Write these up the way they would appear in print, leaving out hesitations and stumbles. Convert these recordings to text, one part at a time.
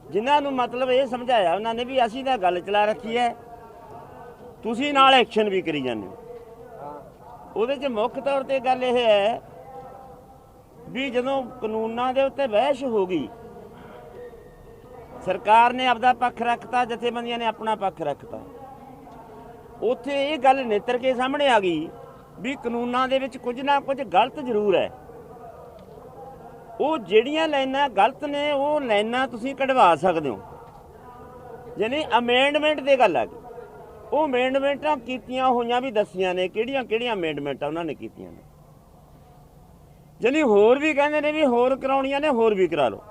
जिन्हां नूं मतलब ये समझाया उन्होंने भी असीं तां गल चला रखी है, तुसीं नाल एक्शन भी करी जांदे हो। ਉਹਦੇ 'ਚ मुख तौर पर गल यह है भी जदों कानूनां दे उत्ते बहस हो गई, सरकार ने आपदा पक्ष रखता, जथेबंदियां ने अपना पक्ष रखता, उत्थे ये गल नितर के सामने आ गई भी कानूनां दे विच कुछ ना कुछ गलत जरूर है। ਉਹ ਜਿਹੜੀਆਂ ਲਾਈਨਾਂ ਗਲਤ ਨੇ ਉਹ ਲਾਈਨਾਂ ਤੁਸੀਂ ਕਢਵਾ ਸਕਦੇ ਹੋ, ਯਾਨੀ ਅਮੈਂਡਮੈਂਟ ਦੀ ਗੱਲ ਆ ਗਈ। ਉਹ ਅਮੈਂਡਮੈਂਟਾਂ ਕੀਤੀਆਂ ਹੋਈਆਂ ਵੀ ਦੱਸੀਆਂ ਨੇ, ਕਿਹੜੀਆਂ ਕਿਹੜੀਆਂ ਅਮੈਂਡਮੈਂਟਾਂ ਉਹਨਾਂ ਨੇ ਕੀਤੀਆਂ ਨੇ, ਯਾਨੀ ਹੋਰ ਵੀ ਕਹਿੰਦੇ ਨੇ ਵੀ ਹੋਰ ਕਰਾਉਣੀਆਂ ਨੇ, ਹੋਰ ਵੀ ਕਰਾ ਲਓ।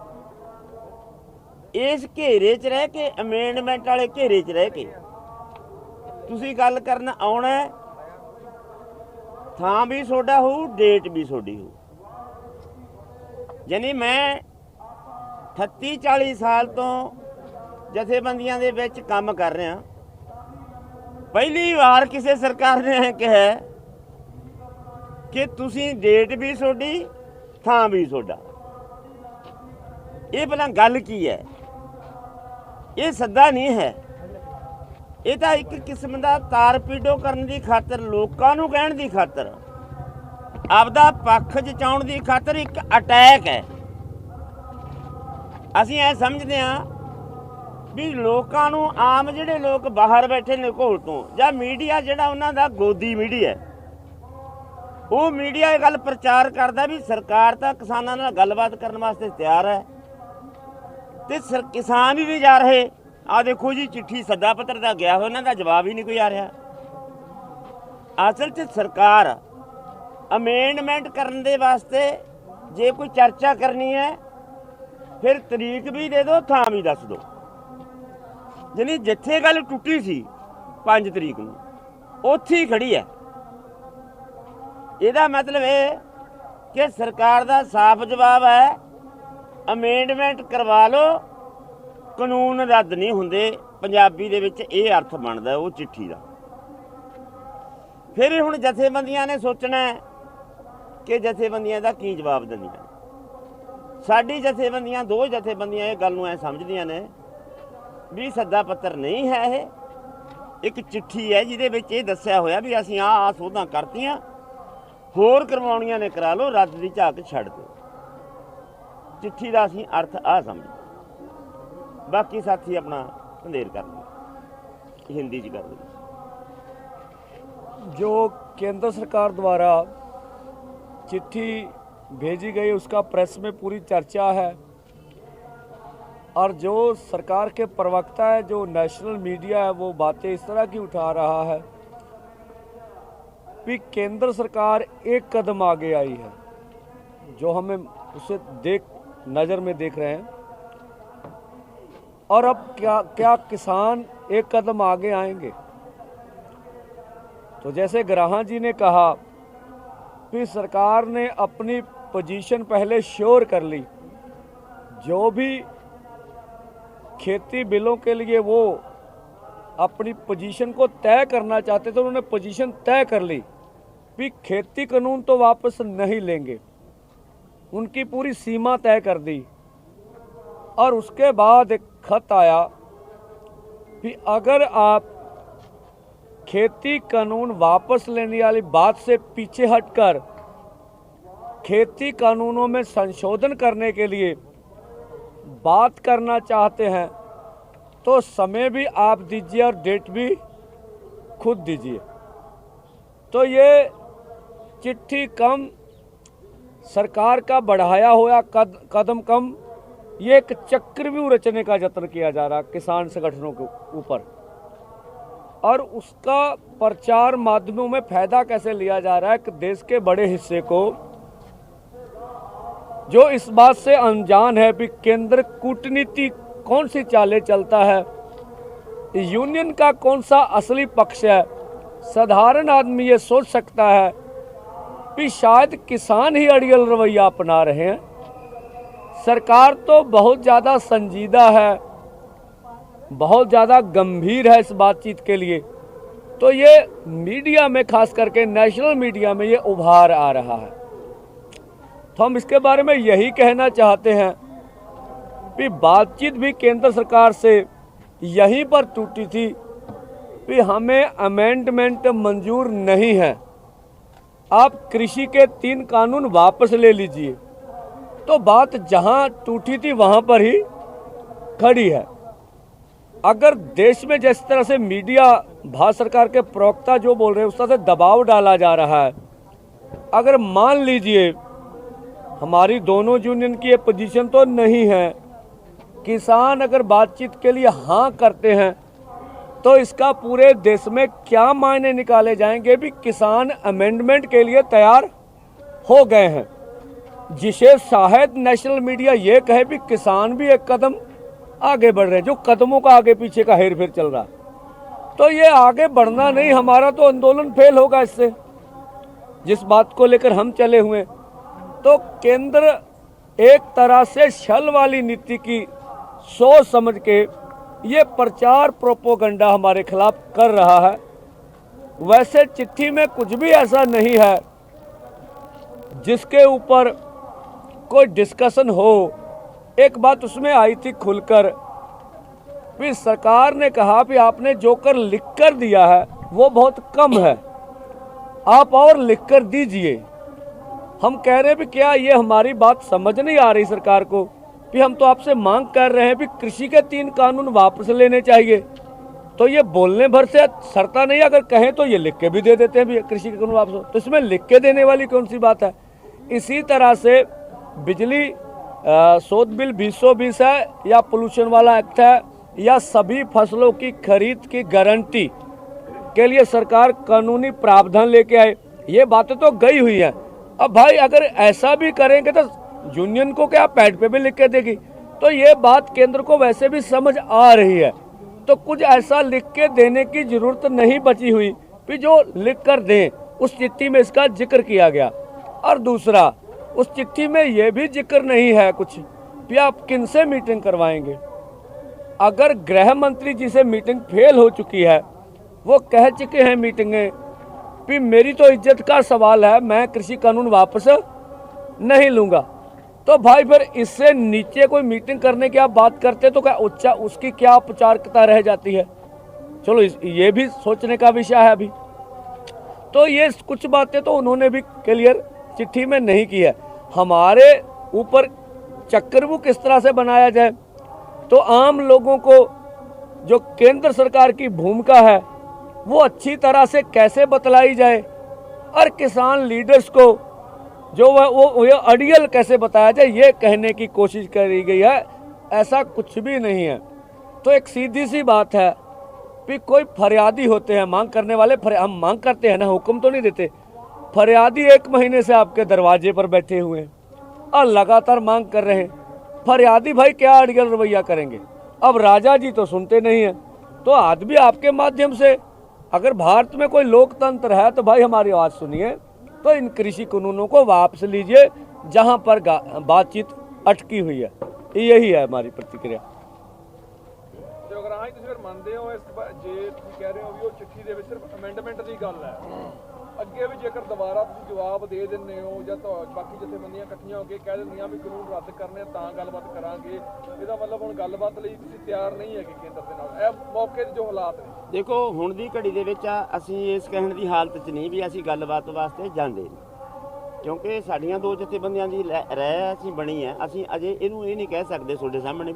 ਇਸ ਘੇਰੇ 'ਚ ਰਹਿ ਕੇ, ਅਮੈਂਡਮੈਂਟ ਵਾਲੇ ਘੇਰੇ 'ਚ ਰਹਿ ਕੇ ਤੁਸੀਂ ਗੱਲ ਕਰਨ ਆਉਣਾ, ਥਾਂ ਵੀ ਤੁਹਾਡਾ ਹੋਊ, ਡੇਟ ਵੀ ਤੁਹਾਡੀ ਹੋਊ। यानी मैं 38-40 साल तो जथेबंदियां दे विच काम कर रहा, पहली बार किसी सरकार ने कहा कि तुसी डेट भी सोडी, थां भी सोडा। ये भला गल की है? ये सद्दा नहीं है, ये तो एक किस्म का तारपीडो करने की खातर, लोगों नूं कहण की खातर, आपदा पक्ष जचाउण की खातर एक अटैक है। असीं ऐ समझते हाँ भी लोगों नूं, आम जिहड़े लोग बाहर बैठे ने घोल तो, जां मीडिया जिहड़ा उन्हां दा गोदी मीडिया, वो मीडिया ये गल प्रचार करदा भी सरकार तां किसानां नाल गलबात करन वास्ते तैयार है, ते किसान भी जा रहे। आ देखो जी, चिट्ठी सद्दा पत्र दा गया हो, उन्हां दा जवाब ही नहीं कोई आ रहा। असल च सरकार अमेंडमेंट करने दे वास्ते जे कोई चर्चा करनी है, फिर तरीक भी दे दो, थां भी दस दो। यानी जिथे गल टुटी सी 5 तरीक नूं, उत्थे ही खड़ी है। इहदा मतलब ये कि सरकार दा साफ जवाब है, अमेंडमेंट करवा लो, कानून रद्द नहीं हुंदे। पंजाबी दे विच ये अर्थ बनदा वो चिट्ठी दा। फिर हुण जथेबंदियां ने सोचना है कि जथेबंदियां दा की जवाब दिंदियां। साडी जथेबंदियां, 2 जथेबंदियां ये गल नूं ऐ समझदियां ने भी सद्दा पत्र नहीं है, ये एक चिट्ठी है जिहदे विच ये दस्सिया होया भी असीं आ सोधां करतीआं, होर करवाउणीਆਂ ने करा लो, रद्द दी झाक छड्ड दिओ। चिट्ठी दा असीं अर्थ आ समझदे, बाकी साथी अपना अंधेर कर लओ, हिंदी च कर लओ। जो केंद्र सरकार द्वारा चिट्ठी भेजी गई उसका प्रेस में पूरी चर्चा है, और जो सरकार के प्रवक्ता है, जो नेशनल मीडिया है, वो बातें इस तरह की उठा रहा है कि केंद्र सरकार एक कदम आगे आई है, जो हमें उसे नज़र में देख रहे हैं, और अब क्या किसान एक कदम आगे आएंगे? तो जैसे ग्राहा जी ने कहा कि सरकार ने अपनी पोजीशन पहले श्योर कर ली, जो भी खेती बिलों के लिए वो अपनी पोजीशन को तय करना चाहते थे, उन्होंने पोजीशन तय कर ली कि खेती कानून तो वापस नहीं लेंगे, उनकी पूरी सीमा तय कर दी। और उसके बाद एक खत आया कि अगर आप खेती कानून वापस लेने वाली बात से पीछे हटकर खेती कानूनों में संशोधन करने के लिए बात करना चाहते हैं, तो समय भी आप दीजिए और डेट भी खुद दीजिए। तो ये चिट्ठी कम, सरकार का बढ़ाया हुआ कदम कम, ये एक चक्रव्यूह रचने का यत्न किया जा रहा किसान संगठनों के ऊपर, और उसका प्रचार माध्यमों में फायदा कैसे लिया जा रहा है कि देश के बड़े हिस्से को जो इस बात से अनजान है कि केंद्र कूटनीति कौन सी चालें चलता है, यूनियन का कौन सा असली पक्ष है, साधारण आदमी ये सोच सकता है कि शायद किसान ही अड़ियल रवैया अपना रहे हैं। सरकार तो बहुत ज़्यादा संजीदा है, बहुत ज़्यादा गंभीर है इस बातचीत के लिए। तो ये मीडिया में, खास करके नेशनल मीडिया में ये उभार आ रहा है। तो हम इसके बारे में यही कहना चाहते हैं भी बातचीत भी केंद्र सरकार से यहीं पर टूटी थी कि हमें अमेंडमेंट मंजूर नहीं है, आप कृषि के 3 कानून वापस ले लीजिए। तो बात जहां टूटी थी वहां पर ही खड़ी है। अगर देश में जिस तरह से मीडिया, भारत सरकार के प्रवक्ता जो बोल रहे हैं उस तरह से दबाव डाला जा रहा है, अगर मान लीजिए हमारी दोनों यूनियन की ये पोजीशन तो नहीं है, किसान अगर बातचीत के लिए हाँ करते हैं तो इसका पूरे देश में क्या मायने निकाले जाएंगे भी किसान अमेंडमेंट के लिए तैयार हो गए हैं, जिसे शायद नेशनल मीडिया ये कहे भी किसान भी एक कदम आगे बढ़ रहे हैं, जो कदमों का आगे पीछे का हेर फेर चल रहा। तो ये आगे बढ़ना नहीं, हमारा तो आंदोलन फेल होगा इससे, जिस बात को लेकर हम चले हुए। तो केंद्र एक तरह से छल वाली नीति की सोच समझ के ये प्रचार प्रोपोगंडा हमारे खिलाफ कर रहा है। वैसे चिट्ठी में कुछ भी ऐसा नहीं है जिसके ऊपर कोई डिस्कशन हो। एक बात उसमें आई थी खुलकर, फिर सरकार ने कहा कि आपने जो कर लिख कर दिया है वो बहुत कम है, आप और लिख कर दीजिए। हम कह रहे हैं भी क्या ये हमारी बात समझ नहीं आ रही सरकार को कि हम तो आपसे मांग कर रहे हैं भी कृषि के 3 कानून वापस लेने चाहिए, तो ये बोलने भर से सरता नहीं, अगर कहें तो ये लिख के भी दे देते हैं भी कृषि के कानून वापस, तो इसमें लिख के देने वाली कौन सी बात है। इसी तरह से बिजली शोध बिल 2020 है या पोल्यूशन वाला एक्ट है या सभी फसलों की खरीद की गारंटी के लिए सरकार कानूनी प्रावधान लेके आए, ये बातें तो गई हुई है। अब भाई अगर ऐसा भी करेंगे तो यूनियन को क्या पैड पे भी लिख के देगी, तो ये बात केंद्र को वैसे भी समझ आ रही है। तो कुछ ऐसा लिख के देने की जरूरत नहीं बची हुई कि जो लिख कर दें। उस चिट्ठी में इसका जिक्र किया गया। और दूसरा, उस चिट्ठी में यह भी जिक्र नहीं है कुछ कि आप किनसे मीटिंग करवाएंगे। अगर गृह मंत्री जी से मीटिंग फेल हो चुकी है, वो कह चुके हैं मीटिंगें कि मेरी तो इज्जत का सवाल है, मैं कृषि कानून वापस नहीं लूँगा, तो भाई फिर इससे नीचे कोई मीटिंग करने की आप बात करते तो क्या उसकी क्या औपचारिकता रह जाती है। चलो ये भी सोचने का विषय है अभी। तो ये कुछ बातें तो उन्होंने भी क्लियर चिट्ठी में नहीं की है। हमारे ऊपर चक्रव्यूह किस तरह से बनाया जाए, तो आम लोगों को जो केंद्र सरकार की भूमिका है वो अच्छी तरह से कैसे बतलाई जाए, और किसान लीडर्स को जो वो अड़ियल कैसे बताया जाए, ये कहने की कोशिश करी गई है। ऐसा कुछ भी नहीं है। तो एक सीधी सी बात है कि कोई फरियादी होते हैं, मांग करने वाले, हम मांग करते हैं ना, हुक्म तो नहीं देते। फरियादी 1 महीने से आपके दरवाजे पर बैठे हुए हैं और लगातार मांग कर रहे हैं। फरियादी भाई क्या अड़ियल रवैया करेंगे। अब राजा जी तो सुनते नहीं हैं, तो आज भी आपके माध्यम से अगर भारत में कोई लोकतंत्र है तो भाई हमारी आवाज़ सुनिए। तो इन कृषि कानूनों को वापस लीजिए जहां पर बातचीत अटकी हुई है। यही है हमारी प्रतिक्रिया। ਤੇ ਅਗਰ ਆਹ ਤੁਸੀਂ ਫਿਰ ਮੰਨਦੇ ਹੋ ਇਸ ਜੇ ਤੁਸੀਂ ਕਹਿ ਰਹੇ ਹੋ ਵੀ ਉਹ ਚਿੱਠੀ ਦੇ ਵਿੱਚ ਸਿਰਫ ਅਮੈਂਡਮੈਂਟ ਦੀ ਗੱਲ ਹੈ, ਅੱਗੇ ਵੀ ਜੇਕਰ ਦੁਬਾਰਾ ਤੁਸੀਂ ਜਵਾਬ ਦੇ ਦਿੰਦੇ ਹੋ ਜਾਂ ਬਾਕੀ ਜਥੇਬੰਦੀਆਂ ਇਕੱਠੀਆਂ ਹੋ ਕੇ ਕਹਿ ਦਿੰਦੀਆਂ ਵੀ ਕਾਨੂੰਨ ਰੱਦ ਕਰਨੇ ਤਾਂ ਗੱਲਬਾਤ ਕਰਾਂਗੇ, ਇਹਦਾ ਮਤਲਬ ਹੁਣ ਗੱਲਬਾਤ ਲਈ ਤੁਸੀਂ ਤਿਆਰ ਨਹੀਂ ਹੈਗੇ ਕੇਂਦਰ ਦੇ ਨਾਲ। ਇਹ ਮੌਕੇ ਦੇ ਜੋ ਹਾਲਾਤ ਨੇ, ਦੇਖੋ ਹੁਣ ਦੀ ਘੜੀ ਦੇ ਵਿੱਚ ਅਸੀਂ ਇਸ ਕਹਿਣ ਦੀ ਹਾਲਤ 'ਚ ਨਹੀਂ ਵੀ ਅਸੀਂ ਗੱਲਬਾਤ ਵਾਸਤੇ ਜਾਂਦੇ ਨਹੀਂ, ਕਿਉਂਕਿ ਸਾਡੀਆਂ 2 ਜਥੇਬੰਦੀਆਂ ਦੀ ਰਹਿ ਅਸੀਂ ਬਣੀ ਹੈ। ਅਸੀਂ ਅਜੇ ਇਹਨੂੰ ਇਹ ਨਹੀਂ ਕਹਿ ਸਕਦੇ ਤੁਹਾਡੇ ਸਾਹਮਣੇ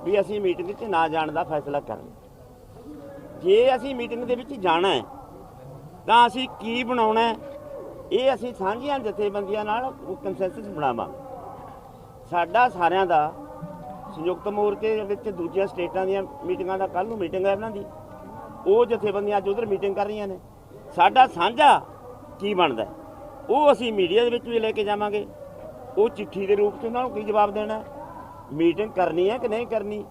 ਵੀ ਅਸੀਂ ਮੀਟਿੰਗ 'ਚ ਨਾ ਜਾਣ ਦਾ ਫੈਸਲਾ ਕਰਾਂਗੇ। ਜੇ ਅਸੀਂ ਮੀਟਿੰਗ ਦੇ ਵਿੱਚ ਜਾਣਾ ਹੈ ਤਾਂ ਅਸੀਂ ਕੀ ਬਣਾਉਣਾ ਹੈ, ਇਹ ਅਸੀਂ ਸਾਂਝੀਆਂ ਜਥੇਬੰਦੀਆਂ ਨਾਲ ਕੰਸੈਂਸਸ ਬਣਾਵਾਂਗੇ। ਸਾਡਾ ਸਾਰਿਆਂ ਦਾ ਸੰਯੁਕਤ ਮੋਰਚੇ ਦੇ ਵਿੱਚ ਦੂਜੀਆਂ ਸਟੇਟਾਂ ਦੀਆਂ ਮੀਟਿੰਗਾਂ ਦਾ ਕੱਲ੍ਹ ਨੂੰ ਮੀਟਿੰਗ ਹੈ ਇਹਨਾਂ ਦੀ, ਉਹ ਜਥੇਬੰਦੀਆਂ ਅੱਜ ਉਧਰ ਮੀਟਿੰਗ ਕਰ ਰਹੀਆਂ ਨੇ। ਸਾਡਾ ਸਾਂਝਾ ਕੀ ਬਣਦਾ ਉਹ ਅਸੀਂ ਮੀਡੀਆ ਦੇ ਵਿੱਚ ਵੀ ਲੈ ਕੇ ਜਾਵਾਂਗੇ। ਉਹ ਚਿੱਠੀ ਦੇ ਰੂਪ 'ਚ ਉਹਨਾਂ ਨੂੰ ਕੀ ਜਵਾਬ ਦੇਣਾ, ਮੀਟਿੰਗ ਕਰਨੀ ਹੈ ਕਿ ਨਹੀਂ ਕਰਨੀ,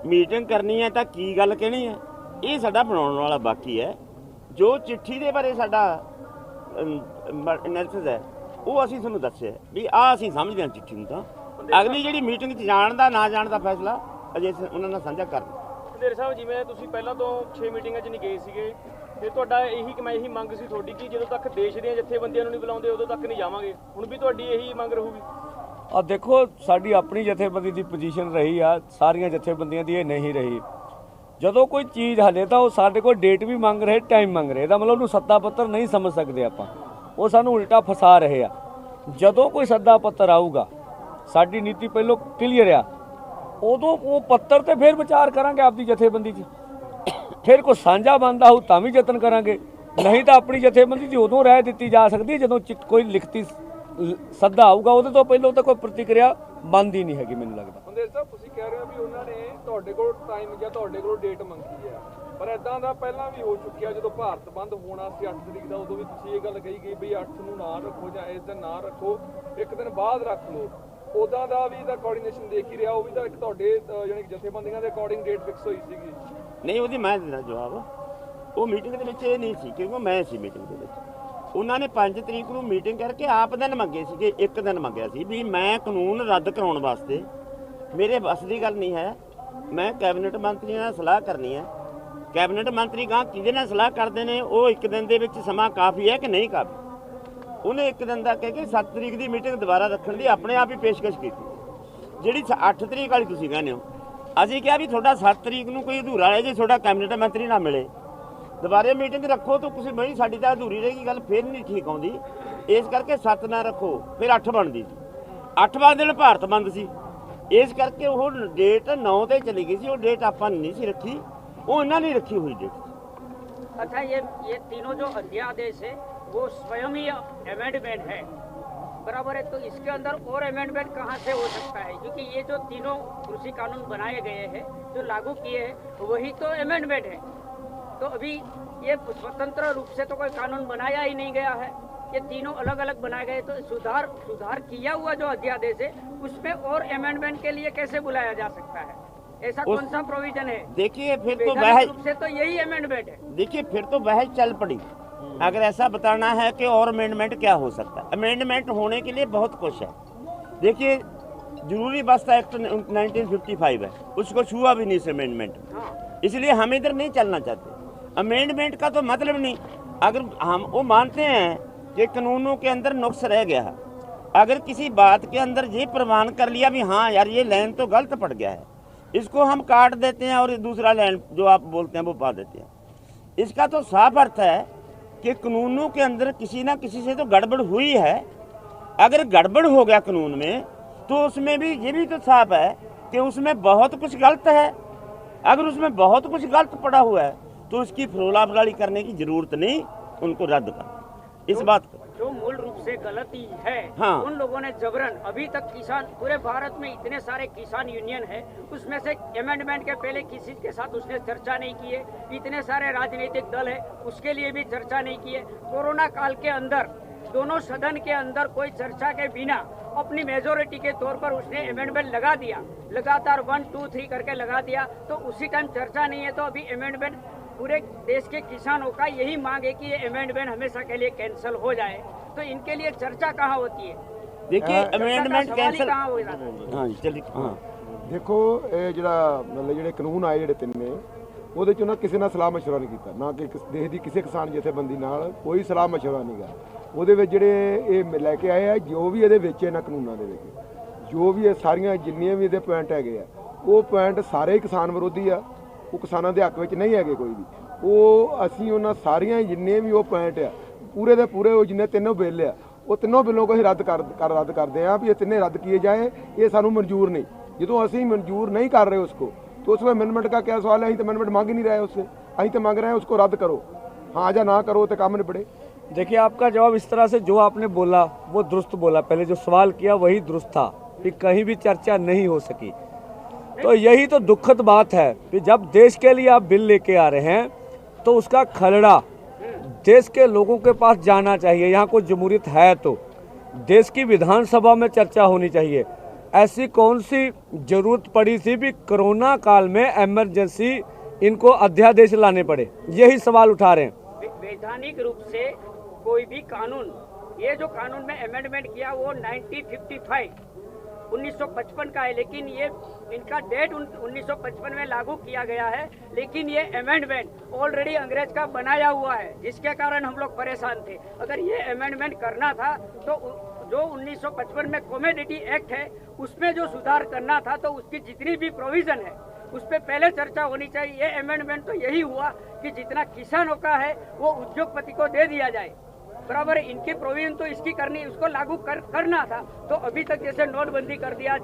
ਮੀਟਿੰਗ ਕਰਨੀ ਹੈ ਤਾਂ ਕੀ ਗੱਲ ਕਹਿਣੀ ਹੈ, ਇਹ ਸਾਡਾ ਬਣਾਉਣ ਵਾਲਾ ਬਾਕੀ ਹੈ। ਜੋ ਚਿੱਠੀ ਦੇ ਬਾਰੇ ਸਾਡਾ ਐਨਾਲਿਸਿਸ ਹੈ ਉਹ ਅਸੀਂ ਤੁਹਾਨੂੰ ਦੱਸਿਆ ਵੀ ਆਹ ਅਸੀਂ ਸਮਝਦੇ ਹਾਂ ਚਿੱਠੀ ਨੂੰ। ਤਾਂ ਅਗਲੀ ਜਿਹੜੀ ਮੀਟਿੰਗ 'ਚ ਜਾਣ ਦਾ ਨਾ ਜਾਣ ਦਾ ਫੈਸਲਾ ਅਜੇ ਉਹਨਾਂ ਨਾਲ ਸਾਂਝਾ ਕਰਨਾ। ਪੰਦੇਰ ਸਾਹਿਬ, ਜਿਵੇਂ ਤੁਸੀਂ ਪਹਿਲਾਂ ਤੋਂ 6 ਮੀਟਿੰਗਾਂ 'ਚ ਨਹੀਂ ਗਏ ਸੀਗੇ, ਤੇ ਤੁਹਾਡਾ ਇਹੀ ਮੰਗ ਸੀ ਤੁਹਾਡੀ ਕਿ ਜਦੋਂ ਤੱਕ ਦੇਸ਼ ਦੀਆਂ ਜਥੇਬੰਦੀਆਂ ਨੂੰ ਨਹੀਂ ਬੁਲਾਉਂਦੇ ਉਦੋਂ ਤੱਕ ਨਹੀਂ ਜਾਵਾਂਗੇ, ਹੁਣ ਵੀ ਤੁਹਾਡੀ ਇਹੀ ਮੰਗ ਰਹੂਗੀ? ਆ ਦੇਖੋ ਸਾਡੀ ਆਪਣੀ ਜਥੇਬੰਦੀ ਦੀ ਪੋਜੀਸ਼ਨ ਰਹੀ ਆ, ਸਾਰੀਆਂ ਜਥੇਬੰਦੀਆਂ ਦੀ ਇਹ ਨਹੀਂ ਰਹੀ। ਜਦੋਂ ਕੋਈ ਚੀਜ਼ ਹਲੇ ਤਾਂ ਉਹ ਸਾਡੇ ਕੋਲ ਡੇਟ ਵੀ ਮੰਗ ਰਹੇ, ਟਾਈਮ ਮੰਗ ਰਹੇ, ਇਹਦਾ ਮਤਲਬ ਉਹਨੂੰ ਸੱਦਾ ਪੱਤਰ ਨਹੀਂ ਸਮਝ ਸਕਦੇ ਆਪਾਂ, ਉਹ ਸਾਨੂੰ ਉਲਟਾ ਫਸਾ ਰਹੇ ਆ। ਜਦੋਂ ਕੋਈ ਸੱਦਾ ਪੱਤਰ ਆਊਗਾ, ਸਾਡੀ ਨੀਤੀ ਪਹਿਲੋਂ ਕਲੀਅਰ ਆ, ਉਦੋਂ ਉਹ ਪੱਤਰ ਤੇ ਫਿਰ ਵਿਚਾਰ ਕਰਾਂਗੇ ਆਪਦੀ ਜਥੇਬੰਦੀ 'ਚ। ਫਿਰ ਕੋਈ ਸਾਂਝਾ ਬਣਦਾ ਹੋਊ ਤਾਂ ਵੀ ਯਤਨ ਕਰਾਂਗੇ, ਨਹੀਂ ਤਾਂ ਆਪਣੀ ਜਥੇਬੰਦੀ ਦੀ ਉਦੋਂ ਰਾਏ ਦਿੱਤੀ ਜਾ ਸਕਦੀ ਹੈ ਜਦੋਂ ਕੋਈ ਲਿਖਤੀ ਸੱਦਾ ਆਊਗਾ, ਉਹਦੇ ਤੋਂ ਪਹਿਲਾਂ ਤਾਂ ਕੋਈ ਪ੍ਰਤੀਕਿਰਿਆ ਬਣਦੀ ਨਹੀਂ ਹੈਗੀ ਮੈਨੂੰ ਲੱਗਦਾ। ਬੰਦੇ ਸਾਹਿਬ ਤੁਸੀਂ ਕਹਿ ਰਹੇ ਹੋ ਵੀ ਉਹਨਾਂ ਨੇ ਤੁਹਾਡੇ ਕੋਲ ਟਾਈਮ ਜਾਂ ਤੁਹਾਡੇ ਕੋਲ ਡੇਟ ਮੰਗੀ ਹੈ, ਪਰ ਇਦਾਂ ਦਾ ਪਹਿਲਾਂ ਵੀ ਹੋ ਚੁੱਕਿਆ। ਜਦੋਂ ਭਾਰਤ ਬੰਦ ਹੋਣਾ ਸੀ 8 ਤਰੀਕ ਦਾ, ਉਦੋਂ ਵੀ ਤੁਸੀਂ ਇਹ ਗੱਲ ਕਹੀ ਗਈ ਵੀ 8 ਨੂੰ ਨਾ ਰੱਖੋ ਜਾਂ ਇਸ ਦਿਨ ਨਾ ਰੱਖੋ, ਇੱਕ ਦਿਨ ਬਾਅਦ ਰੱਖ ਲਓ। ਉਦਾਂ ਦਾ ਵੀ ਤਾਂ ਕੋਆਰਡੀਨੇਸ਼ਨ ਦੇਖ ਹੀ ਰਿਹਾ, ਉਹ ਵੀ ਤਾਂ ਇੱਕ ਤੁਹਾਡੇ ਯਾਨੀ ਕਿ ਜਥੇਬੰਦੀਆਂ ਦੇ ਅਕੋਰਡਿੰਗ ਡੇਟ ਫਿਕਸ ਹੋਈ ਸੀਗੀ। ਨਹੀਂ, ਉਹਦੀ ਮੈਂ ਦੇਣਾ ਜਵਾਬ। ਉਹ ਮੀਟਿੰਗ ਦੇ ਵਿੱਚ ਇਹ ਨਹੀਂ ਸੀ, ਕਿਉਂਕਿ ਮੈਂ ਸੀ ਮੀਟਿੰਗ ਦੇ ਵਿੱਚ। ਉਹਨਾਂ ਨੇ 5 ਤਰੀਕ ਨੂੰ ਮੀਟਿੰਗ ਕਰਕੇ ਆਪ ਦਿਨ ਮੰਗੇ ਸੀਗੇ, ਇੱਕ ਦਿਨ ਮੰਗਿਆ ਸੀ ਵੀ ਮੈਂ ਕਾਨੂੰਨ ਰੱਦ ਕਰਾਉਣ ਵਾਸਤੇ, ਮੇਰੇ ਬਸ ਦੀ ਗੱਲ ਨਹੀਂ ਹੈ, ਮੈਂ ਕੈਬਨਿਟ ਮੰਤਰੀਆਂ ਨਾਲ ਸਲਾਹ ਕਰਨੀ ਹੈ। ਕੈਬਨਿਟ ਮੰਤਰੀ ਗਾਂ ਕਿਹਦੇ ਨਾਲ ਸਲਾਹ ਕਰਦੇ ਨੇ, ਉਹ ਇੱਕ ਦਿਨ ਦੇ ਵਿੱਚ ਸਮਾਂ ਕਾਫੀ ਹੈ ਕਿ ਨਹੀਂ ਕਾਫੀ। ਉਹਨੇ ਇੱਕ ਦਿਨ ਦਾ ਕਹਿ ਕੇ 7 ਤਰੀਕ ਦੀ ਮੀਟਿੰਗ ਦੁਬਾਰਾ ਰੱਖਣ ਦੀ ਆਪਣੇ ਆਪ ਹੀ ਪੇਸ਼ਕਸ਼ ਕੀਤੀ। ਜਿਹੜੀ 8 ਤਰੀਕ ਵਾਲੀ ਤੁਸੀਂ ਕਹਿੰਦੇ ਹੋ, ਅਸੀਂ ਕਿਹਾ ਵੀ ਤੁਹਾਡਾ 7 ਤਰੀਕ ਨੂੰ ਕੋਈ ਅਧੂਰਾ ਹੈ, ਜੇ ਤੁਹਾਡਾ ਕੈਬਨਿਟ ਮੰਤਰੀ ਨਾ ਮਿਲੇ ਦੁਬਾਰੇ ਮੀਟਿੰਗ ਰੱਖੋ ਤਾਂ ਤੁਸੀਂ ਬਈ ਸਾਡੀ ਤਾਂ ਅਧੂਰੀ ਰਹੇਗੀ ਗੱਲ, ਫਿਰ ਨਹੀਂ ਠੀਕ ਆਉਂਦੀ। ਇਸ ਕਰਕੇ 7 ਨਾ ਰੱਖੋ, ਫਿਰ 8 ਬਣਦੀ ਸੀ। 8ਵਾਂ ਦਿਨ ਭਾਰਤ ਬੰਦ ਸੀ, ਇਸ ਕਰਕੇ ਉਹ ਡੇਟ 9 ਤੇ ਚਲੀ ਗਈ ਸੀ। ਉਹ ਡੇਟ ਆਪਾਂ ਨਹੀਂ ਸੀ ਰੱਖੀ, ਉਹ ਇਹਨਾਂ ने रखी हुई डेट। अच्छा, ये तीनों जो अध्यादेश है वो स्वयं ही अमेंडमेंट है, बराबर है। तो इसके अंदर और अमेंडमेंट कहाँ से हो सकता है, क्योंकि ये जो तीनों कृषि कानून बनाए गए हैं, जो लागू किए हैं, वही तो अमेंडमेंट है। तो अभी ये स्वतंत्र रूप से तो कोई कानून बनाया ही नहीं गया है, ये तीनों अलग अलग बनाए गए। तो सुधार किया हुआ जो अध्यादेश है उसमें और अमेंडमेंट के लिए कैसे बुलाया जा सकता है? ऐसा कौन सा प्रोविजन है? देखिए फिर तो वैधानिक रूप से तो यही अमेंडमेंट है। देखिए फिर तो बहस चल पड़ी। अगर ऐसा बताना है कि और अमेंडमेंट क्या हो सकता है, अमेंडमेंट होने के लिए बहुत कुछ है। देखिए जरूरी बस्ता एक्ट 1955 है, उसको छुआ भी नहीं इस अमेंडमेंट में, इसलिए हम इधर नहीं चलना चाहते। अमेंडमेंट का तो मतलब नहीं, अगर हम वो मानते हैं कि कानूनों के अंदर नुक्स रह गया है, अगर किसी बात के अंदर ये प्रमाण कर लिया भी हाँ यार ये लाइन तो गलत पड़ गया है, इसको हम काट देते हैं और दूसरा लाइन जो आप बोलते हैं वो पा देते हैं, इसका तो साफ अर्थ है कि कानूनों के अंदर किसी ना किसी से तो गड़बड़ हुई है। अगर गड़बड़ हो गया कानून में तो उसमें भी ये भी तो साफ है कि उसमें बहुत कुछ गलत है। अगर उसमें बहुत कुछ गलत पड़ा हुआ है तो उसकी फरोला फराली करने की जरूरत नहीं, उनको रद्द कर इस बात को। जो मूल रूप से गलती है हाँ। उन लोगों ने जबरन, अभी तक किसान पूरे भारत में इतने सारे किसान यूनियन है, उसमें से अमेंडमेंट के पहले किसी के साथ उसने चर्चा नहीं की है। इतने सारे राजनीतिक दल है उसके लिए भी चर्चा नहीं की है। कोरोना काल के अंदर दोनों सदन के अंदर कोई चर्चा के बिना अपनी मेजोरिटी के तौर पर उसने अमेंडमेंट लगा दिया, लगातार 1, 2, 3 करके लगा दिया। तो उसी टाइम चर्चा नहीं है, तो अभी अमेंडमेंट पूरे देश के किसानों का यही मांग है कि ये अमेंडमेंट हमेशा के लिए कैंसिल हो जाए। तो इनके लिए चर्चा कहाँ होती है? देखिए अमेंडमेंट कैंसिल कहाँ हो जाता है? हाँ चलिए हाँ ਦੇਖੋ ਇਹ ਜਿਹੜਾ ਮਤਲਬ ਜਿਹੜੇ ਕਾਨੂੰਨ ਆਏ ਜਿਹੜੇ ਤਿੰਨੇ, ਉਹਦੇ 'ਚ ਉਹਨਾਂ ਕਿਸੇ ਨਾਲ ਸਲਾਹ ਮਸ਼ਵਰਾ ਨਹੀਂ ਕੀਤਾ, ਨਾ ਕਿ ਦੇਸ਼ ਦੀ ਕਿਸੇ ਕਿਸਾਨ ਜਥੇਬੰਦੀ ਨਾਲ ਕੋਈ ਸਲਾਹ ਮਸ਼ਵਰਾ ਨਹੀਂ ਗਾ। ਉਹਦੇ ਵਿੱਚ ਜਿਹੜੇ ਇਹ ਲੈ ਕੇ ਆਏ ਆ, ਜੋ ਵੀ ਇਹਦੇ ਵਿੱਚ ਇਹਨਾਂ ਕਾਨੂੰਨਾਂ ਦੇ ਵਿੱਚ ਜੋ ਵੀ ਇਹ ਸਾਰੀਆਂ ਜਿੰਨੀਆਂ ਵੀ ਇਹਦੇ ਪੁਆਇੰਟ ਹੈਗੇ ਆ, ਉਹ ਪੁਆਇੰਟ ਸਾਰੇ ਹੀ ਕਿਸਾਨ ਵਿਰੋਧੀ ਆ, ਉਹ ਕਿਸਾਨਾਂ ਦੇ ਹੱਕ ਵਿੱਚ ਨਹੀਂ ਹੈਗੇ ਕੋਈ ਵੀ। ਉਹ ਅਸੀਂ ਉਹਨਾਂ ਸਾਰੀਆਂ ਜਿੰਨੇ ਵੀ ਉਹ ਪੁਆਇੰਟ ਆ ਪੂਰੇ ਦੇ ਪੂਰੇ ਉਹ ਜਿੰਨੇ ਤਿੰਨੋਂ ਬਿੱਲ ਆ, ਉਹ ਤਿੰਨੋਂ ਬਿੱਲੋਂ को ਅਸੀਂ ਰੱਦ ਕਰਦੇ ਆ ਵੀ ਇਹ ਤਿੰਨੇ ਰੱਦ ਕੀਏ ਜਾਏ, ਇਹ ਸਾਨੂੰ ਮਨਜ਼ੂਰ नहीं। ਜਦੋਂ ਅਸੀਂ मंजूर नहीं कर रहे उसको तो उसमें अमेंडमेंट का क्या सवाल है? ਅਸੀਂ तो अमेंडमेंट मांग ही नहीं रहे उससे, ਅਸੀਂ तो मांग रहे हैं उसको रद्द करो, हाँ या ना करो तो काम निपटे। देखिए आपका जवाब इस तरह से जो आपने बोला वो दुरुस्त बोला, पहले जो सवाल किया वही दुरुस्त था कि कहीं भी चर्चा नहीं हो सकी। तो यही तो दुखद बात है कि जब देश के लिए आप बिल लेके आ रहे हैं तो उसका खलड़ा देश के लोगों के पास जाना चाहिए। यहाँ कोई जमहूरियत है तो देश की विधानसभा में चर्चा होनी चाहिए। ऐसी कौन सी जरूरत पड़ी थी भी कोरोना काल में इमरजेंसी इनको अध्यादेश लाने पड़े? यही सवाल उठा रहे हैं। वैधानिक रूप से कोई भी कानून, ये जो कानून में अमेंडमेंट किया वो 1955 का है, लेकिन ये इनका डेट 1955 में लागू किया गया है, लेकिन ये अमेंडमेंट ऑलरेडी अंग्रेज का बनाया हुआ है, जिसके कारण हम लोग परेशान थे। अगर ये अमेंडमेंट करना था तो जो 1955 में कॉमोडिटी एक्ट है उसमें जो सुधार करना था, तो उसकी जितनी भी प्रोविजन है उस पर पहले चर्चा होनी चाहिए। ये अमेंडमेंट तो यही हुआ कि जितना किसानों का है वो उद्योगपति को दे दिया जाए, बराबर है। इनकी प्रोविजन तो इसकी करनी, उसको लागू करना था। तो अभी तक जैसे नोटबंदी कर दिया,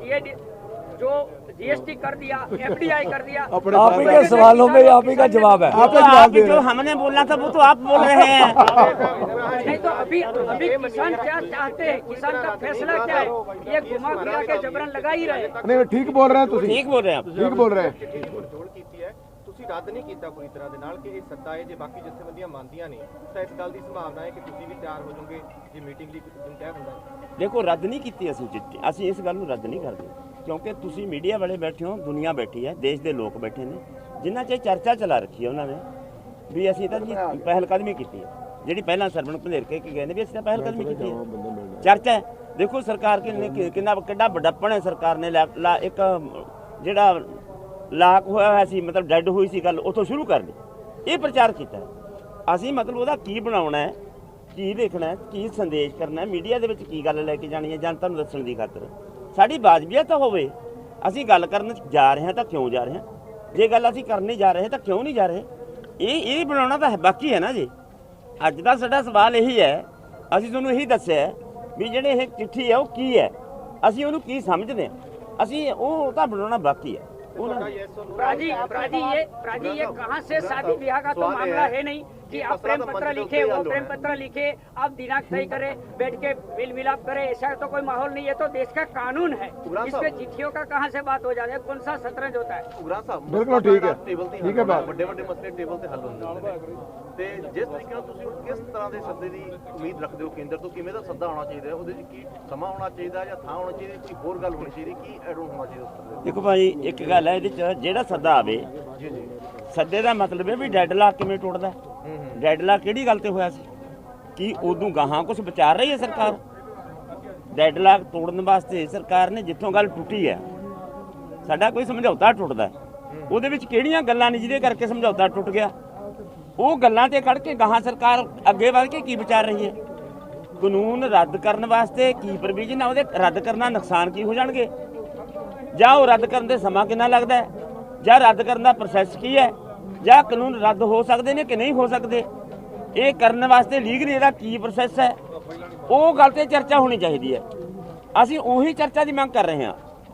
जो जीएसटी कर दिया, एफडीआई कर दिया, आप ही के सवालों में आप ही का जवाब है। आप जो हमने बोलना था वो तो आप बोल रहे हैं। नहीं तो अभी किसान क्या चाहते हैं, किसान का फैसला क्या है, ये घुमा फिरा के जबरन लगा ही रहे। नहीं ठीक बोल रहे हैं ਤੁਸੀਂ ठीक बोल रहे हैं आप। ਠੀਕ ਬੋਲ ਰਹੇ हैं। ਜੋੜ ਕੀਤੀ ਹੈ, ਤੁਸੀਂ ਰੱਦ ਨਹੀਂ ਕੀਤਾ ਪੂਰੀ ਤਰ੍ਹਾਂ ਦੇ ਨਾਲ ਕਿ ਇਹ ਸੱਦਾ ਹੈ। ਜੇ ਬਾਕੀ ਜਥੇਬੰਦੀਆਂ ਮੰਨਦੀਆਂ ਨੇ ਤਾਂ ਇਸ ਗੱਲ ਦੀ ਸੰਭਾਵਨਾ ਹੈ ਕਿ ਤੁਸੀਂ ਵੀ ਤਿਆਰ ਹੋ ਜਾਓਗੇ ਜੇ ਮੀਟਿੰਗ ਲਈ ਦਿਨ ਤੈਅ ਹੁੰਦਾ ਹੈ। ਦੇਖੋ ਰੱਦ ਨਹੀਂ ਕੀਤੀ ਅਸੀਂ ਚਿੱਠੀ, ਅਸੀਂ ਇਸ ਗੱਲ ਨੂੰ ਰੱਦ ਨਹੀਂ ਕਰਦੇ ਕਿਉਂਕਿ ਤੁਸੀਂ ਮੀਡੀਆ ਵਾਲੇ ਬੈਠੇ ਹੋ, ਦੁਨੀਆ ਬੈਠੀ ਹੈ, ਦੇਸ਼ ਦੇ ਲੋਕ ਬੈਠੇ ਨੇ ਜਿਨ੍ਹਾਂ 'ਚ ਚਰਚਾ ਚਲਾ ਰੱਖੀ ਹੈ ਉਹਨਾਂ ਨੇ ਵੀ ਅਸੀਂ ਤਾਂ ਜੀ ਪਹਿਲ ਕਦਮੀ ਕੀਤੀ ਹੈ। ਜਿਹੜੀ ਪਹਿਲਾਂ ਸਰਵਣ ਭੰਦੇਰਕੇ ਕੀ ਕਹਿੰਦੇ ਵੀ ਅਸੀਂ ਤਾਂ ਪਹਿਲ ਕਦਮੀ ਕੀਤੀ ਹੈ, ਚਰਚਾ ਹੈ। ਦੇਖੋ ਸਰਕਾਰ ਕਿੰਨਾ ਵੱਡਾਪਣ ਹੈ ਸਰਕਾਰ ਨੇ ਇੱਕ ਜਿਹੜਾ ਲਾਕ ਹੋਇਆ ਸੀ, ਮਤਲਬ ਡੈਡ ਹੋਈ ਸੀ ਗੱਲ, ਉੱਥੋਂ ਸ਼ੁਰੂ ਕਰ ਲਈ ਇਹ ਪ੍ਰਚਾਰ ਕੀਤਾ। ਅਸੀਂ ਮਤਲਬ ਉਹਦਾ ਕੀ ਬਣਾਉਣਾ ਹੈ, ਕੀ ਦੇਖਣਾ ਹੈ, ਕੀ ਸੰਦੇਸ਼ ਕਰਨਾ ਹੈ, ਮੀਡੀਆ ਦੇ ਵਿੱਚ ਕੀ ਗੱਲ ਲੈ ਕੇ ਜਾਣੀ ਹੈ ਜਨਤਾ ਨੂੰ ਦੱਸਣ ਦੀ ਖਾਤਰ ਸਾਡੀ ਵਾਜਬੀਅਤ ਤਾਂ ਹੋਵੇ। ਅਸੀਂ ਗੱਲ ਕਰਨ ਜਾ ਰਹੇ ਹਾਂ ਤਾਂ ਕਿਉਂ ਜਾ ਰਹੇ ਹਾਂ, ਜੇ ਗੱਲ ਅਸੀਂ ਕਰਨੀ ਜਾ ਰਹੇ ਤਾਂ ਕਿਉਂ ਨਹੀਂ ਜਾ ਰਹੇ, ਇਹ ਬਣਾਉਣਾ ਤਾਂ ਬਾਕੀ ਹੈ ਨਾ ਜੀ। ਅੱਜ ਦਾ ਸਾਡਾ ਸਵਾਲ ਇਹੀ ਹੈ, ਅਸੀਂ ਤੁਹਾਨੂੰ ਇਹੀ ਦੱਸਿਆ ਵੀ ਜਿਹੜੇ ਇਹ ਚਿੱਠੀ ਹੈ ਉਹ ਕੀ ਹੈ, ਅਸੀਂ ਉਹਨੂੰ ਕੀ ਸਮਝਦੇ ਹਾਂ, ਅਸੀਂ ਉਹ ਤਾਂ ਬਣਾਉਣਾ ਬਾਕੀ ਹੈ। प्राजी ये कहाँ से शादी ब्याह का तो मामला है नहीं कि आप प्रेम पत्र लिखे, वो प्रेम पत्र लिखे, आप दिनांक तय करे, बैठ के मिल मिलाप करे, ऐसा तो कोई माहौल नहीं है। तो देश का कानून है, इसमें चिट्ठियों का कहाँ से बात हो जाता है, कौन सा शतरंज होता है। ਬਿਲਕੁਲ ਠੀਕ ਹੈ, ਠੀਕ ਹੈ ਬਾਤ। ਵੱਡੇ ਵੱਡੇ ਮਸਲੇ ਟੇਬਲ ਤੇ ਹੱਲ ਹੁੰਦੇ ਨੇ ਤੇ ਜਿਸ ਤਰੀਕੇ ਨਾਲ ਤੁਸੀਂ ਕਿਸ ਤਰ੍ਹਾਂ ਦੇ ਸੱਦੇ ਦੀ ਉਮੀਦ ਰੱਖਦੇ ਹੋ ਕੇਂਦਰ ਤੋਂ, ਕਿਵੇਂ ਦਾ ਸੱਦਾ ਹੋਣਾ ਚਾਹੀਦਾ ਹੈ, ਉਹਦੇ ਵਿੱਚ ਕੀ ਸਮਾਂ ਹੋਣਾ ਚਾਹੀਦਾ ਜਾਂ ਥਾਂ ਹੋਣੀ ਚਾਹੀਦੀ, ਕੋਈ ਹੋਰ ਗੱਲ ਹੋਣੀ ਚਾਹੀਦੀ, ਕੀ ਐਡ ਹੋਣਾ ਚਾਹੀਦਾ ਉਸ ਸੱਦੇ? ਦੇਖੋ ਭਾਈ ਇੱਕ ਗੱਲ ਹੈ ਇਹਦੇ 'ਚ, ਜਿਹੜਾ ਸੱਦਾ ਆਵੇ ਸੱਦੇ ਦਾ ਮਤਲਬ ਹੈ ਵੀ ਡੈਡਲਾਕ ਕਿਵੇਂ ਟੁੱਟਦਾ। ਡੈਡਲਾਕ ਕਿਹੜੀ ਗੱਲ ਤੇ ਹੋਇਆ ਸੀ, ਕੀ ਉਦੋਂ ਗਾਹਾਂ ਕੁਝ ਵਿਚਾਰ ਰਹੀ ਹੈ ਸਰਕਾਰ? ਡੈਡਲਾਕ ਤੋੜਨ ਵਾਸਤੇ ਸਰਕਾਰ ਨੇ ਜਿੱਥੋਂ ਗੱਲ ਟੁੱਟੀ ਹੈ, ਸਾਡਾ ਕੋਈ ਸਮਝੌਤਾ ਟੁੱਟਦਾ, ਉਹਦੇ ਵਿੱਚ ਕਿਹੜੀਆਂ ਗੱਲਾਂ ਨੇ ਜਿਹਦੇ ਕਰਕੇ ਸਮਝੌਤਾ ਟੁੱਟ ਗਿਆ, ਉਹ ਗੱਲਾਂ ਤੇ ਖੜ ਕੇ ਗਾਹਾਂ ਸਰਕਾਰ ਅੱਗੇ ਵਧ ਕੇ ਕੀ ਵਿਚਾਰ ਰਹੀ ਹੈ। ਕਾਨੂੰਨ ਰੱਦ ਕਰਨ ਵਾਸਤੇ ਕੀ ਪ੍ਰੋਵੀਜ਼ਨ ਆ, ਉਹਦੇ ਰੱਦ ਕਰਨਾ ਨੁਕਸਾਨ ਕੀ ਹੋ ਜਾਣਗੇ, ਜਾਂ ਉਹ ਰੱਦ ਕਰਨ ਦੇ ਸਮਾਂ ਕਿੰਨਾ ਲੱਗਦਾ ਹੈ, ਜਾਂ ਰੱਦ ਕਰਨ ਦਾ ਪ੍ਰੋਸੈਸ ਕੀ ਹੈ, ਜਾਂ ਕਾਨੂੰਨ ਰੱਦ ਹੋ ਸਕਦੇ ਨੇ ਕਿ ਨਹੀਂ ਹੋ ਸਕਦੇ, ਇਹ ਕਰਨ ਵਾਸਤੇ ਲੀਗਲੀ ਇਹਦਾ ਕੀ ਪ੍ਰੋਸੈਸ ਹੈ, ਉਹ ਗੱਲ ਤੇ ਚਰਚਾ ਹੋਣੀ ਚਾਹੀਦੀ ਹੈ। ਅਸੀਂ ਉਹੀ ਚਰਚਾ ਦੀ ਮੰਗ ਕਰ ਰਹੇ ਹਾਂ।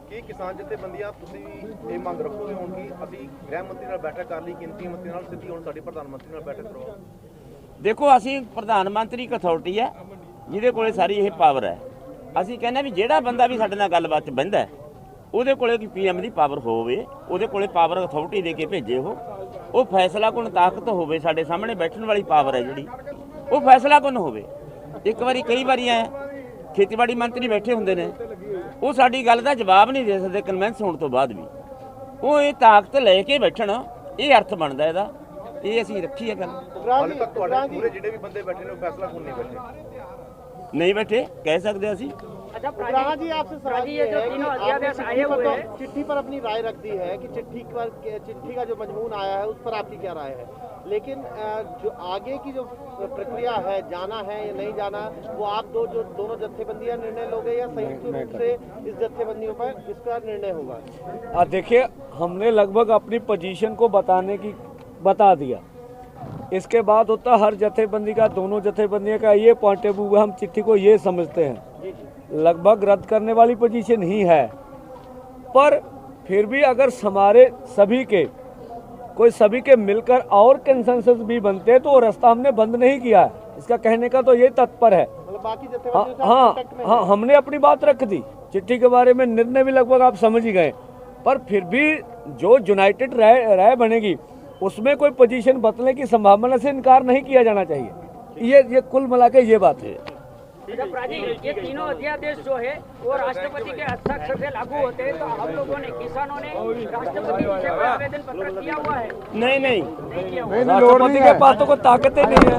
ਕੀ ਕਿਸਾਨ ਜਥੇਬੰਦੀਆਂ ਤੁਸੀਂ ਇਹ ਮੰਗ ਰੱਖੋਗੇ ਹੁਣ ਕਿ ਅਸੀਂ ਗ੍ਰਹਿ ਮੰਤਰੀ ਨਾਲ ਬੈਠਕ ਕਰ ਲਈ, ਕੇਂਦਰੀ ਮੰਤਰੀ ਨਾਲ ਸਿੱਧੀ ਹੁਣ ਸਾਡੀ ਪ੍ਰਧਾਨ ਮੰਤਰੀ ਨਾਲ ਬੈਠਕ ਕਰੋ? ਦੇਖੋ ਅਸੀਂ ਪ੍ਰਧਾਨ ਮੰਤਰੀ ਇੱਕ ਅਥਾਰਟੀ ਹੈ ਜਿਹਦੇ ਕੋਲੇ ਸਾਰੀ ਇਹ ਪਾਵਰ ਹੈ। ਅਸੀਂ ਕਹਿੰਦੇ ਵੀ ਜਿਹੜਾ ਬੰਦਾ ਵੀ ਸਾਡੇ ਨਾਲ ਗੱਲਬਾਤ 'ਚ ਬਹਿੰਦਾ ਉਹਦੇ ਕੋਲੇ ਕੋਈ ਪੀਐਮ ਦੀ ਪਾਵਰ ਹੋਵੇ, ਉਹਦੇ ਕੋਲੇ ਪਾਵਰ ਅਥਾਰਟੀ ਦੇ ਕੇ ਭੇਜੇ ਉਹ ਫੈਸਲਾ ਕੁਨ ਤਾਕਤ ਹੋਵੇ, ਸਾਡੇ ਸਾਹਮਣੇ ਬੈਠਣ ਵਾਲੀ ਪਾਵਰ ਹੈ ਜਿਹੜੀ ਉਹ ਫੈਸਲਾ ਕੁਨ ਹੋਵੇ। ਇੱਕ ਵਾਰੀ ਕਈ ਵਾਰੀ ਐ ਖੇਤੀਬਾੜੀ ਮੰਤਰੀ ਬੈਠੇ ਹੁੰਦੇ ਨੇ, ਉਹ ਸਾਡੀ ਗੱਲ ਦਾ ਜਵਾਬ ਨਹੀਂ ਦੇ ਸਕਦੇ ਕਨਵਿੰਸ ਹੋਣ ਤੋਂ ਬਾਅਦ ਵੀ, ਉਹ ਇਹ ਤਾਕਤ ਲੈ ਕੇ ਬੈਠਣ, ਇਹ ਅਰਥ ਬਣਦਾ ਇਹਦਾ, ਇਹ ਅਸੀਂ ਰੱਖੀ ਹੈ ਗੱਲ। ਹਾਲੇ ਤੱਕ ਤੁਹਾਡੇ ਪੂਰੇ ਜਿਹੜੇ ਵੀ ਬੰਦੇ ਬੈਠੇ ਨੇ ਉਹ ਫੈਸਲਾ ਕੋਣ ਨਹੀਂ ਬੈਠੇ ਕਹਿ ਸਕਦੇ ਅਸੀਂ। अच्छा जी आपसे सवाल ये जो तीनों अध्यादेश आए हुए हैं, चिट्ठी पर अपनी राय रख दी है कि चिट्ठी का जो मजमून आया है उस पर आपकी क्या राय है, लेकिन जो आगे की जो प्रक्रिया है, जाना है या नहीं जाना, वो आप दोनों जत्थेबंदियां निर्णय लोगे या संयुक्त रूप से इस जत्थेबंदियों पर इसका निर्णय होगा? देखिए हमने लगभग अपनी पोजीशन को बता दिया। इसके बाद होता हर जत्थेबंदी का, दोनों जत्थेबंदियों का ये पॉइंट ऑफ व्यू है, हम चिट्ठी को ये समझते हैं लगभग रद्द करने वाली पोजीशन ही है, पर फिर भी अगर हमारे सभी के मिलकर और कंसेंसस भी बनते तो वो रास्ता हमने बंद नहीं किया है। इसका कहने का तो ये तत्पर है। हाँ, हमने अपनी बात रख दी, चिट्ठी के बारे में निर्णय भी लगभग आप समझ ही गए, पर फिर भी जो यूनाइटेड राय बनेगी उसमें कोई पोजीशन बदलने की संभावना से इनकार नहीं किया जाना चाहिए। ये कुल मिला के ये बात है। ये तीनों अध्यादेश जो है वो राष्ट्रपति के हस्ताक्षर से लागू होते हैं, तो हम लोगों ने, किसानों ने राष्ट्रपति से कोई आवेदन पत्र किया हुआ है? नहीं राष्ट्रपति के पास तो कोई ताकत ही नहीं है।